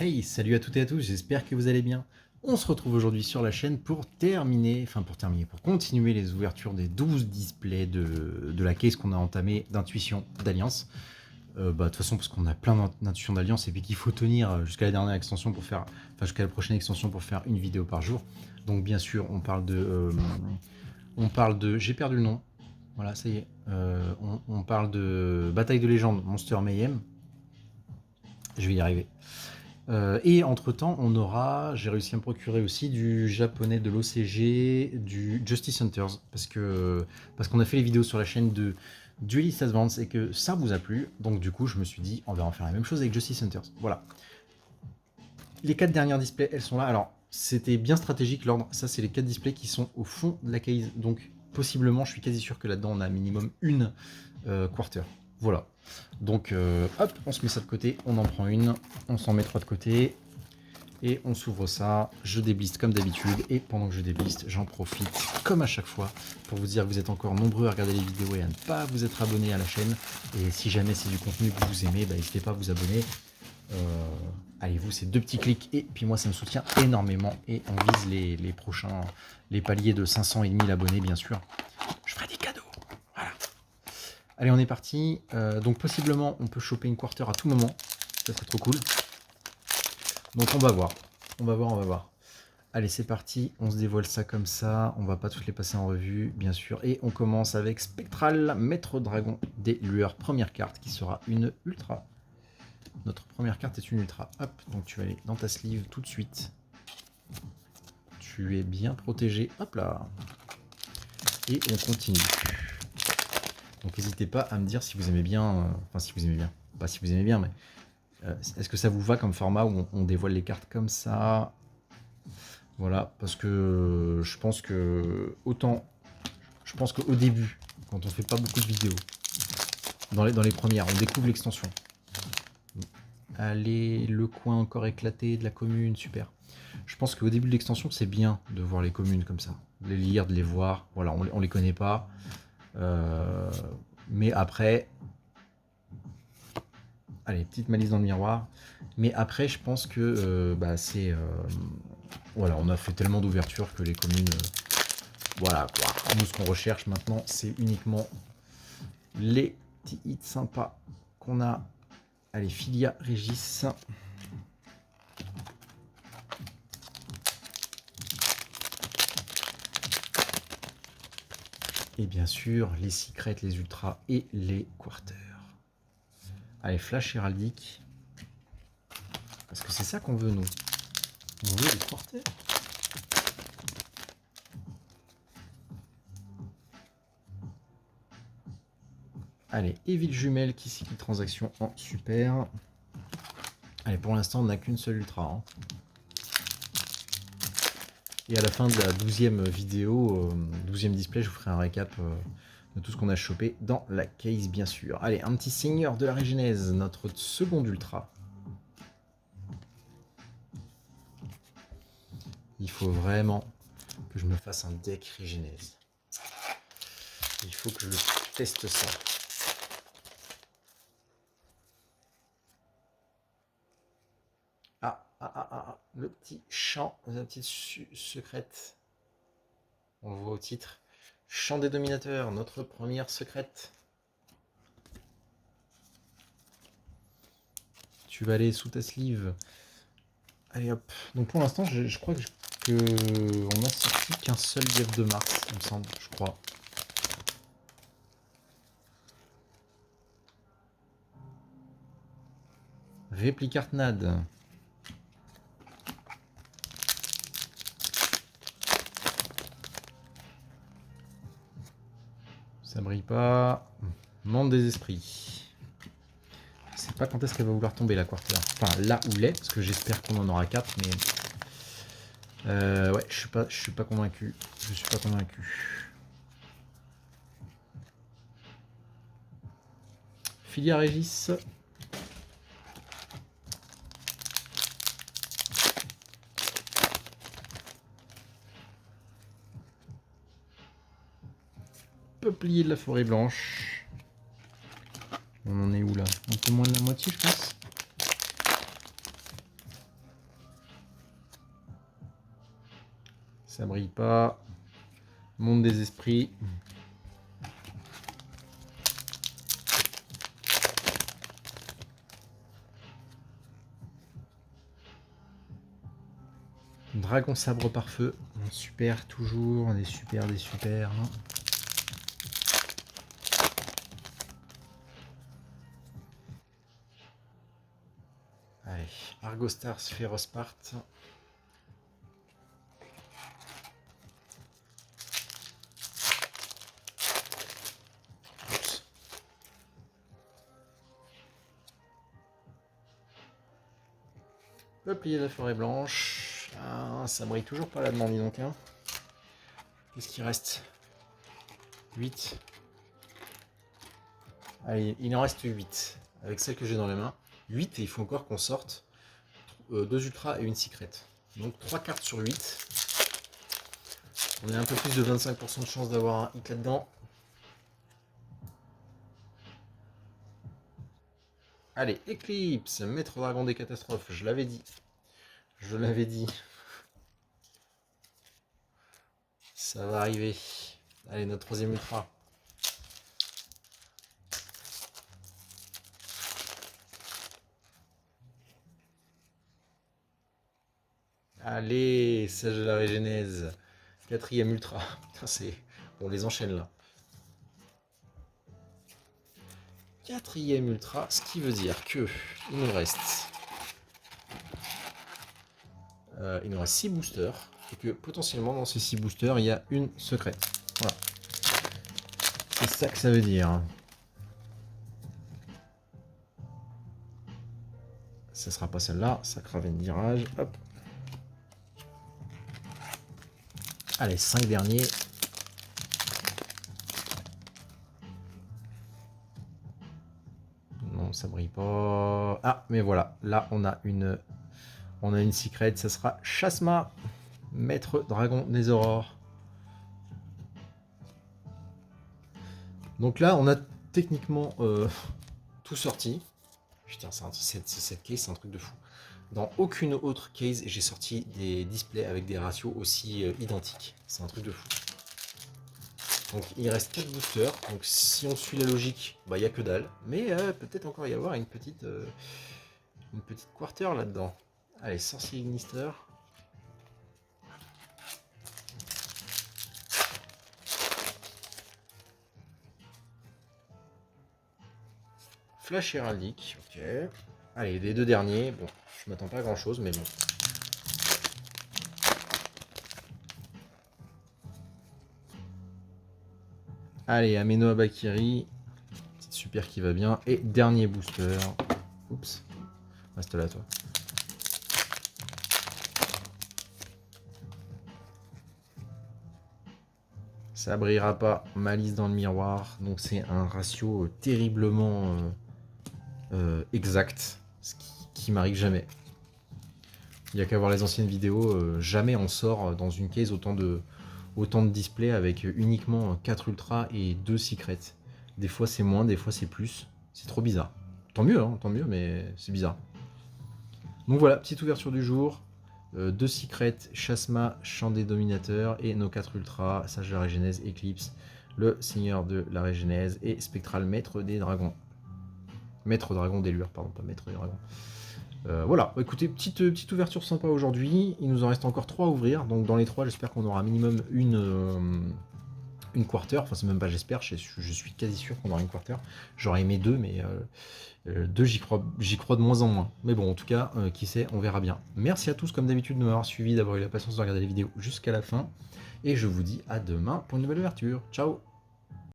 Hey, salut à toutes et à tous, j'espère que vous allez bien. On se retrouve aujourd'hui sur la chaîne pour pour continuer les ouvertures des 12 displays de la case qu'on a entamée d'intuition d'Alliance. De toute façon, parce qu'on a plein d'intuitions d'Alliance et puis qu'il faut tenir jusqu'à la dernière extension pour faire, jusqu'à la prochaine extension pour faire une vidéo par jour. Donc bien sûr, j'ai perdu le nom. Voilà, ça y est. On parle de Bataille de légende, Monster Mayhem. Je vais y arriver. Et entre-temps, j'ai réussi à me procurer aussi du japonais de l'OCG, du Justice Hunters, parce qu'on a fait les vidéos sur la chaîne de Duelist Advance et que ça vous a plu, donc du coup je me suis dit on va en faire la même chose avec Justice Hunters. Voilà. Les 4 dernières displays, elles sont là. Alors, c'était bien stratégique l'ordre. Ça, c'est les 4 displays qui sont au fond de la case. Donc, possiblement, je suis quasi sûr que là-dedans, on a minimum une quarter. Voilà. Donc, hop, on se met ça de côté. On en prend une. On s'en met 3 de côté. Et on s'ouvre ça. Je débliste comme d'habitude. Et pendant que je débliste, j'en profite, comme à chaque fois, pour vous dire que vous êtes encore nombreux à regarder les vidéos et à ne pas vous être abonné à la chaîne. Et si jamais c'est du contenu que vous aimez, n'hésitez pas à vous abonner. Allez-vous, c'est 2 petits clics et puis moi ça me soutient énormément et on vise les paliers de 500 et 1000 abonnés bien sûr. Je ferai des cadeaux. Voilà. Allez, on est parti. Donc possiblement on peut choper une quarter à tout moment. Ça serait trop cool. Donc on va voir. On va voir. Allez, c'est parti. On se dévoile ça comme ça. On va pas toutes les passer en revue, bien sûr. Et on commence avec Spectral, Maître Dragon des Lueurs. Première carte qui sera une ultra. Notre première carte est une ultra. Hop, donc tu vas aller dans ta sleeve tout de suite. Tu es bien protégé. Hop là. Et on continue. Donc n'hésitez pas à me dire si vous aimez bien. Enfin, si vous aimez bien. Pas si vous aimez bien, mais est-ce que ça vous va comme format où on dévoile les cartes comme ça? Voilà, parce que je pense que je pense qu'au début, quand on fait pas beaucoup de vidéos, dans les premières, on découvre l'extension. Allez, le coin encore éclaté de la commune, super. Je pense qu'au début de l'extension, c'est bien de voir les communes comme ça. De les lire, de les voir. Voilà, on les connaît pas. Mais après... Allez, petite malice dans le miroir. Mais après, je pense que c'est... voilà, on a fait tellement d'ouvertures que les communes... voilà, quoi. Nous, ce qu'on recherche maintenant, c'est uniquement les petits hits sympas qu'on a. Allez, Filia Régis. Et bien sûr, les secrets, les ultras et les quarters. Allez, flash héraldique. Parce que c'est ça qu'on veut, nous. On veut les quarters. Allez, Evil Jumelle qui cycle transaction en super. Allez, pour l'instant, on n'a qu'une seule ultra. Hein. Et à la fin de la 12e vidéo, 12e display, je vous ferai un récap de tout ce qu'on a chopé dans la case, bien sûr. Allez, un petit seigneur de la Régénèse, notre second ultra. Il faut vraiment que je me fasse un deck Régénèse. Il faut que je teste ça. Le petit chant, la petite secrète. On le voit au titre. Chant des dominateurs, notre première secrète. Tu vas aller sous ta sleeve. Allez hop. Donc pour l'instant, je crois que on a sorti qu'un seul Diève de Mars, il me semble, je crois. Réplicartnade. Ça brille pas. Monde des esprits. Je sais pas quand est-ce qu'elle va vouloir tomber la quarter. Enfin là où l'est, parce que j'espère qu'on en aura 4, mais ouais, je suis pas convaincu. Je suis pas convaincu. Filia Régis. Peuplier de la forêt blanche. On en est où là? Un peu moins de la moitié, je pense. Ça brille pas. Monde des esprits. Dragon sabre par feu. Super, toujours. Des super, des super. Allez, Argostars Ferospart. Peuplier de la forêt blanche. Ah, ça brille toujours pas là-dedans, dis donc. Hein. Qu'est-ce qui reste? 8. Allez, il en reste 8. Avec celle que j'ai dans les mains. 8 et il faut encore qu'on sorte 2 ultras et une secrète. Donc 3 cartes sur 8. On a un peu plus de 25% de chance d'avoir un hit là-dedans. Allez, Eclipse, Maître Dragon des Catastrophes, je l'avais dit. Je l'avais dit. Ça va arriver. Allez, notre troisième ultra. Allez, Sage de la Régénèse. Quatrième ultra. Putain, c'est... On les enchaîne là. Quatrième ultra, ce qui veut dire que il nous reste 6 boosters et que potentiellement dans ces 6 boosters il y a une secrète. Voilà. C'est ça que ça veut dire. Ça sera pas celle-là, ça Kraven Virage. Hop. Allez, 5 derniers. Non, ça brille pas. Ah, mais voilà, là on a une secrète, ça sera Chasma, Maître Dragon des Aurores. Donc là, on a techniquement tout sorti. Putain, cette case, c'est un truc de fou. Dans aucune autre case, j'ai sorti des displays avec des ratios aussi identiques. C'est un truc de fou. Donc il reste 4 boosters. Donc si on suit la logique, bah, il n'y a que dalle. Mais peut-être encore y avoir une petite quarter là-dedans. Allez, Sorcier Ignister. Flash héraldique, ok. Allez, les 2 derniers. Bon, je m'attends pas à grand chose, mais bon. Allez, Ameno Abakiri. Petite super qui va bien. Et dernier booster. Oups. Reste là, toi. Ça brillera pas. Malice dans le miroir. Donc c'est un ratio terriblement exact. Ce qui m'arrive jamais. Il n'y a qu'à voir les anciennes vidéos. Jamais on sort dans une case autant de displays avec uniquement 4 ultras et 2 secrets. Des fois c'est moins, des fois c'est plus. C'est trop bizarre. Tant mieux, hein, tant mieux, mais c'est bizarre. Donc voilà, petite ouverture du jour. 2 secrets, Chasma, Chant des Dominateurs et nos 4 ultras, Sage de la Régénèse, Eclipse, le Seigneur de la Régénèse et Spectral, Maître des Dragons. Maître Dragon des Lueurs, pardon, pas Maître des Dragons. Voilà, écoutez, petite ouverture sympa aujourd'hui. Il nous en reste encore 3 à ouvrir. Donc dans les 3, j'espère qu'on aura minimum une quarter. Enfin, c'est même pas j'espère, je suis quasi sûr qu'on aura une quarter. J'aurais aimé 2, mais 2, j'y crois de moins en moins. Mais bon, en tout cas, qui sait, on verra bien. Merci à tous, comme d'habitude, de m'avoir suivi, d'avoir eu la patience de regarder les vidéos jusqu'à la fin. Et je vous dis à demain pour une nouvelle ouverture. Ciao!